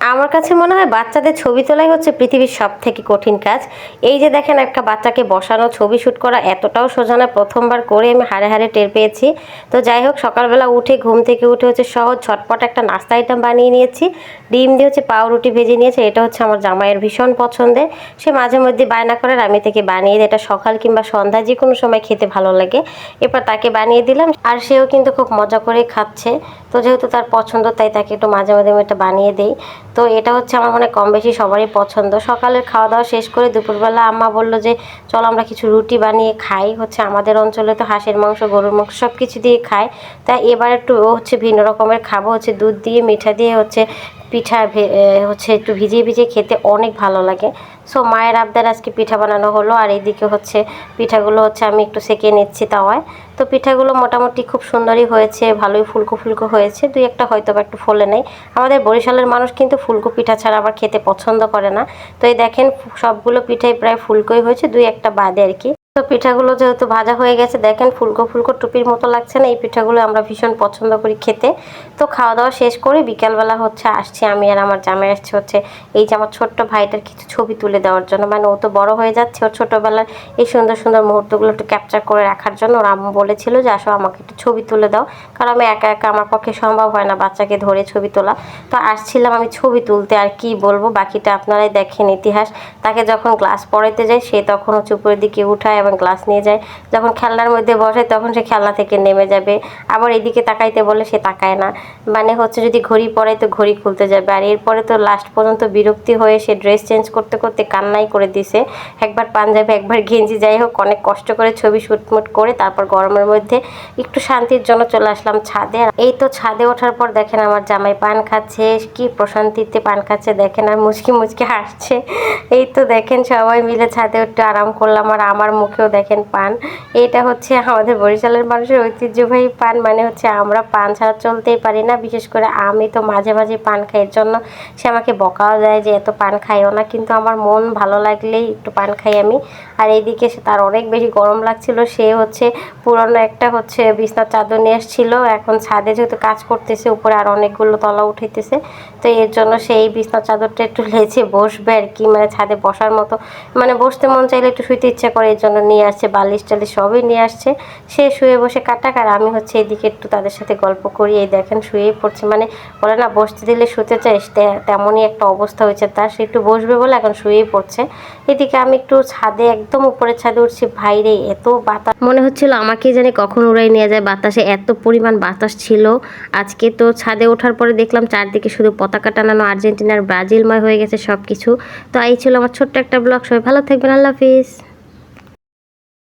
আমার কাছে মনে হয় বাচ্চাদের ছবি তোলাই হচ্ছে পৃথিবীর সবথেকে কঠিন কাজ। এই যে দেখেন একটা বাচ্চাকে বসানো ছবি শ্যুট করা এতটাও সোজা না, প্রথমবার করে আমি হাড়ে হাড়ে টের পেয়েছি। তো যাই হোক, সকালবেলা উঠে ঘুম থেকে উঠে হচ্ছে সহজ ঝটপট একটা নাস্তা আইটেম বানিয়ে নিয়েছি। ডিম দিয়ে হচ্ছে পাউরুটি ভেজে নিয়েছে। এটা হচ্ছে আমার জামাইয়ের ভীষণ পছন্দের। সে মাঝে মধ্যে বায়না করার আমি থেকে বানিয়ে দিই। এটা সকাল কিংবা সন্ধ্যা যে কোনো সময় খেতে ভালো লাগে। এরপর তাকে বানিয়ে দিলাম, আর সেও কিন্তু খুব মজা করে খাচ্ছে। তো যেহেতু তার পছন্দ, তাই তাকে একটু মাঝে মাঝে আমি এটা বানিয়ে দিই। তো এটা হচ্ছে আমার মনে কম বেশি সবারই পছন্দ। সকালের খাওয়া দাওয়া শেষ করে দুপুরবেলা আম্মা বলল যে চলো আমরা কিছু রুটি বানিয়ে খাই। হচ্ছে আমাদের অঞ্চলে তো হাঁসের মাংস, গরুর মাংস সব কিছু দিয়ে খায়। তাই এবার একটু হচ্ছে ভিন্ন রকমের খাবো। হচ্ছে দুধ দিয়ে মিঠা দিয়ে হচ্ছে পিঠা হচ্ছে একটু ভিজিয়ে ভিজিয়ে খেতে অনেক ভালো লাগে। সো মায়ের আবদার আজকে পিঠা বানানো হলো। আর এইদিকে হচ্ছে পিঠাগুলো হচ্ছে আমি একটু সেঁকে নিচ্ছি তাওয়ায়। তো পিঠাগুলো মোটামুটি খুব সুন্দরই হয়েছে, ভালোই ফুলকো ফুলকো হয়েছে। দুই একটা হয়তো বা একটু ফোলে নেই। আমাদের বরিশালের মানুষ কিন্তু ফুলকো পিঠা ছাড়া আবার খেতে পছন্দ করে না। তো এই দেখেন সবগুলো পিঠাই প্রায় ফুলকোই হয়েছে, দুই একটা বাদে আর কি। তো পিঠাগুলো যেহেতু ভাজা হয়ে গেছে, দেখেন ফুলকো ফুলকো টুপির মতো লাগছে না? এই পিঠাগুলো আমরা ভীষণ পছন্দ করি খেতে। তো খাওয়া দাওয়া শেষ করে বিকালবেলা হচ্ছে আসছি আমি আর আমার জামাই আসছে হচ্ছে এই যে আমার ছোট্ট ভাইটার কিছু ছবি তুলে দেওয়ার জন্য। মানে ও তো বড় হয়ে যাচ্ছে, ওর ছোটোবেলার এই সুন্দর সুন্দর মুহূর্তগুলো একটু ক্যাপচার করে রাখার জন্য ওর আম্মু বলেছিল যে আসো আমাকে একটু ছবি তুলে দাও, কারণ আমি একা একা আমার পক্ষে সম্ভব হয় না বাচ্চাকে ধরে ছবি তোলা। তো আসছিলাম আমি ছবি তুলতে, আর কি বলবো, বাকিটা আপনারাই দেখেন ইতিহাস। তাকে যখন ক্লাস পড়াইতে যায় সে তখন হচ্ছে উপরের দিকে উঠায় এবং ক্লাস নিয়ে যায়। যখন খেলনার মধ্যে বসে তখন সে খেলনা থেকে নেমে যাবে, আবার এদিকে তাকাইতে বলে সে তাকায় না। মানে হচ্ছে যদি ঘড়ি পড়ায় তো ঘড়ি খুলতে যাবে। আর এরপরে তো লাস্ট পর্যন্ত বিরক্তি হয়ে সে ড্রেস চেঞ্জ করতে করতে কান্নাই করে দিছে। একবার পাঞ্জাবি একবার গেঞ্জি, যাই হোক অনেক কষ্ট করে ছবি শুটমুট করে তারপর গরমের মধ্যে একটু শান্তির জন্য চলে আসলাম ছাদে। এই তো ছাদে ওঠার পর দেখেন আমার জামাই পান খাচ্ছে, কি প্রশান্তিতে পান খাচ্ছে দেখেন, আর মুচকি মুচকি হাসছে। এই তো দেখেন সবাই মিলে ছাদে একটু আরাম করলাম, আর আমার মুখেও দেখেন পান। এটা হচ্ছে আমাদের বরিশালের মানুষের ঐতিহ্যবাহী পান। মানে হচ্ছে আমরা পান ছাড়া চলতেই পারি না, বিশেষ করে আমি তো মাঝে মাঝে পান খাই। এর জন্য সে আমাকে বকাও দেয় যে এত পান খাইও না, কিন্তু আমার মন ভালো লাগলেই একটু পান খাই আমি। আর এইদিকে তার অনেক বেশি গরম লাগছিল, সে হচ্ছে পুরনো একটা হচ্ছে বিছনার চাদর নিয়ে এসেছিলো। এখন ছাদে যেহেতু কাজ করতেছে উপরে আর অনেকগুলো তলা উঠাইতেছে, তো এর জন্য সেই বিছনার চাদরটা একটু লেচে বসবে আর কি, মানে ছাদে বসার মতো, মানে বসতে মন চাইলে একটু শুইতে ইচ্ছা করে, এর জন্য নিয়ে আসছে। বালিশ টালিশ সবই নিয়ে আসছে। সে শুয়ে বসে কাটাক, আর আমি হচ্ছে এদিকে একটু তাদের সাথে গল্প করি। এই দেখেন শুয়েই পড়ছে, মানে বলে না বসতে দিলে শুতে চাই, তেমনই একটা অবস্থা হয়েছে তার। সে একটু বসবে বলে এখন শুয়েই পড়ছে। এদিকে আমি একটু ছাদে একদম উপরের ছাদে উঠছি। ভাইরে এত বাতাস, মনে হচ্ছিল আমাকে জানি কখন উড়াই নিয়ে যায় বাতাসে, এত পরিমাণ বাতাস ছিল আজকে। তো ছাদে ওঠার পরে দেখলাম চারদিকে শুধু পতাকা টানানো, আর্জেন্টিনার ব্রাজিলময় হয়ে গেছে সব কিছু। তো এই ছিল আমার ছোট্ট একটা ব্লগ। সবাই ভালো থাকবেন, আল্লাহ হাফিজ।